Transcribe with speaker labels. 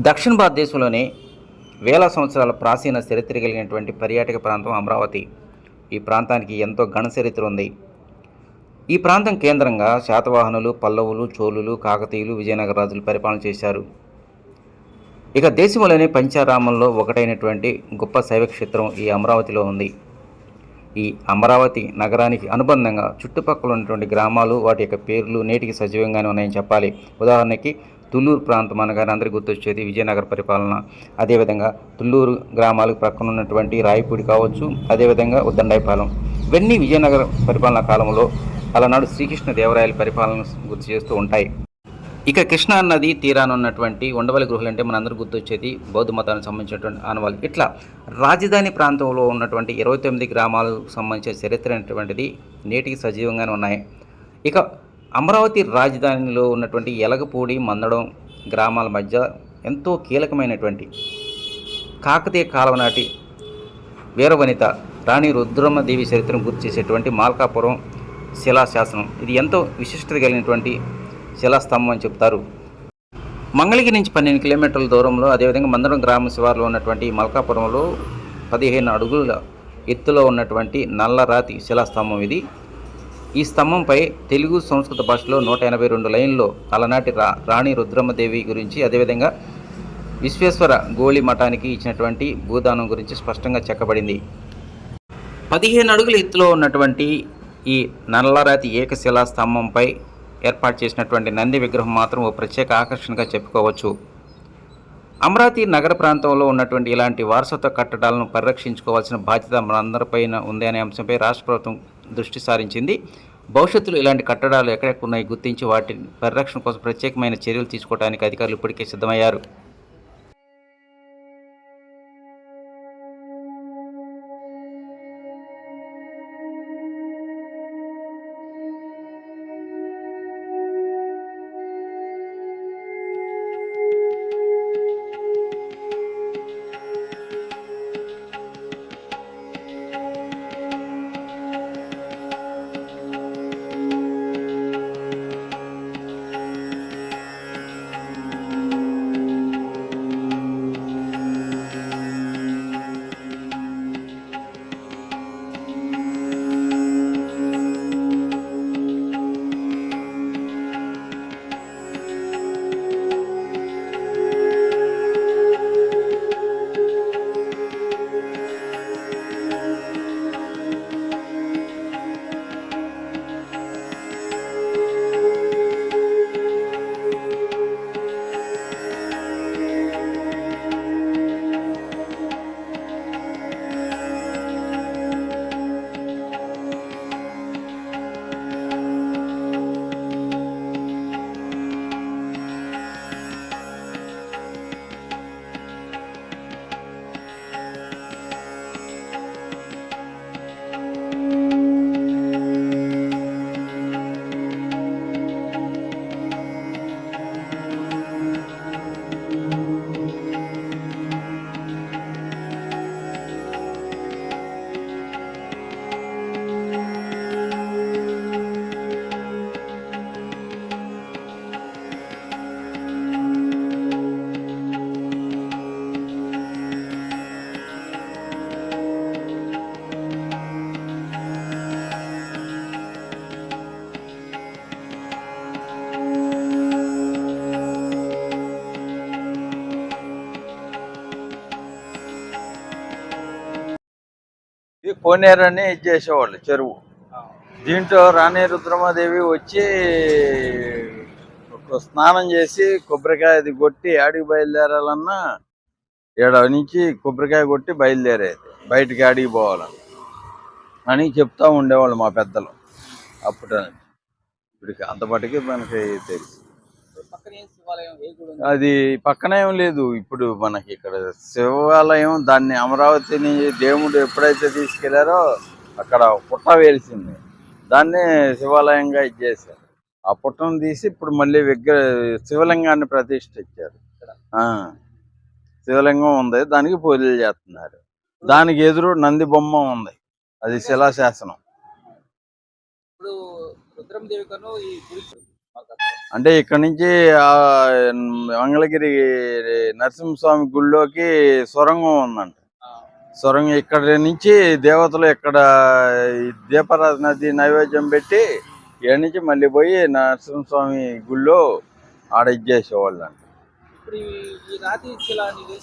Speaker 1: దక్షిణ భారతదేశంలోనే వేల సంవత్సరాల ప్రాచీన చరిత్ర కలిగినటువంటి పర్యాటక ప్రాంతం అమరావతి. ఈ ప్రాంతానికి ఎంతో ఘన చరిత్ర ఉంది. ఈ ప్రాంతం కేంద్రంగా శాతవాహనులు, పల్లవులు, చోళులు, కాకతీయులు, విజయనగర రాజులు పరిపాలన చేశారు. ఇక దేశంలోనే పంచారామంలో ఒకటైనటువంటి గొప్ప శైవక్షేత్రం ఈ అమరావతిలో ఉంది. ఈ అమరావతి నగరానికి అనుబంధంగా చుట్టుపక్కల ఉన్నటువంటి గ్రామాలు, వాటి యొక్క పేర్లు నేటికి సజీవంగానే ఉన్నాయని చెప్పాలి. ఉదాహరణకి తుళ్ళూరు ప్రాంతం అనగానే అందరికీ గుర్తొచ్చేది విజయనగర పరిపాలన. అదేవిధంగా తుళ్ళూరు గ్రామాలకు ప్రక్కన ఉన్నటువంటి రాయపూడి కావచ్చు, అదేవిధంగా ఉద్దండాయపాలెం, ఇవన్నీ విజయనగర పరిపాలనా కాలంలో అలనాడు శ్రీకృష్ణదేవరాయల పరిపాలన గుర్తు చేస్తూ ఉంటాయి. ఇక కృష్ణా నది తీరాన ఉన్నటువంటి ఉండవల్లి గుహలు అంటే మనందరూ గుర్తొచ్చేది బౌద్ధ మతానికి సంబంధించినటువంటి ఆనవాళ్ళు. ఇట్లా రాజధాని ప్రాంతంలో ఉన్నటువంటి 29 గ్రామాలకు సంబంధించిన చరిత్ర అనేటువంటిది నేటికి సజీవంగానే ఉన్నాయి. ఇక అమరావతి రాజధానిలో ఉన్నటువంటి ఎలగపూడి, మందడం గ్రామాల మధ్య ఎంతో కీలకమైనటువంటి కాకతీయ కాలం నాటి వీరవనిత రాణి రుద్రమ్మదేవి చరిత్రను గుర్తు చేసేటువంటి మాల్కాపురం శిలాశాసనం. ఇది ఎంతో విశిష్టత కలిగినటువంటి శిలాస్తంభం అని చెప్తారు. మంగళగిరి నుంచి 12 కిలోమీటర్ల దూరంలో, అదేవిధంగా మందడం గ్రామ శివారులో ఉన్నటువంటి మల్కాపురంలో 15 అడుగుల ఎత్తులో ఉన్నటువంటి నల్లరాతి శిలాస్తంభం ఇది. ఈ స్తంభంపై తెలుగు, సంస్కృత భాషలో 182 లైన్లో అలనాటి రాణి రుద్రమ్మదేవి గురించి, అదేవిధంగా విశ్వేశ్వర గోళి మఠానికి ఇచ్చినటువంటి భూదానం గురించి స్పష్టంగా చెక్కబడింది. 15 అడుగుల ఎత్తులో ఉన్నటువంటి ఈ నల్లరాతి ఏకశిలా స్తంభంపై ఏర్పాటు చేసినటువంటి నంది విగ్రహం మాత్రం ఓ ప్రత్యేక ఆకర్షణగా చెప్పుకోవచ్చు. అమరావతి నగర ప్రాంతంలో ఉన్నటువంటి ఇలాంటి వారసత్వ కట్టడాలను పరిరక్షించుకోవాల్సిన బాధ్యత మనందరిపైన ఉంది అనే అంశంపై రాష్ట్ర ప్రభుత్వం దృష్టి సారించింది. భవిష్యత్తులో ఇలాంటి కట్టడాలు ఎక్కడెక్కడ ఉన్నాయి గుర్తించి వాటి పరిరక్షణ కోసం ప్రత్యేకమైన చర్యలు తీసుకోవడానికి అధికారులు ఇప్పటికే సిద్ధమయ్యారు.
Speaker 2: ఈ కోనేరని ఇది చేసేవాళ్ళు చెరువు. దీంట్లో రాణి రుద్రమాదేవి వచ్చి స్నానం చేసి కొబ్బరికాయ అది కొట్టి ఆడికి బయలుదేరాలన్నా ఏడ నుంచి కొబ్బరికాయ కొట్టి బయలుదేరేది, బయటికి ఆడికి పోవాలని అని చెప్తా ఉండేవాళ్ళు మా పెద్దలు. అప్పుడు ఇప్పటికి అంతపాటికి మనకి తెలుసు. అది పక్కన ఏం లేదు. ఇప్పుడు మనకి ఇక్కడ శివాలయం, దాన్ని అమరావతిని దేవుడు ఎప్పుడైతే తీసుకెళ్లారో అక్కడ పుట్ట వేల్సింది, దాన్ని శివాలయంగా ఇచ్చేసారు. ఆ పుట్టను తీసి ఇప్పుడు మళ్ళీ శివలింగాన్ని ప్రతిష్ఠించారు. శివలింగం ఉంది, దానికి పూజలు చేస్తున్నారు. దానికి ఎదురు నంది బొమ్మ ఉంది, అది శిలాశాసనం.
Speaker 1: ఇప్పుడు రుద్రమదేవి కను ఈ
Speaker 2: అంటే ఇక్కడ నుంచి ఆ మంగళగిరి నరసింహస్వామి గుళ్ళోకి సొరంగం ఉందంట. సొరంగం ఇక్కడ నుంచి దేవతలు ఇక్కడ ఈ దీపారాధన నది నైవేద్యం పెట్టి ఇక్కడ నుంచి మళ్ళీ పోయి నరసింహస్వామి గుళ్ళో ఆడ ఇచ్చేసేవాళ్ళు అంట.
Speaker 3: ఇప్పుడు ఈ రాతి శిల అనేది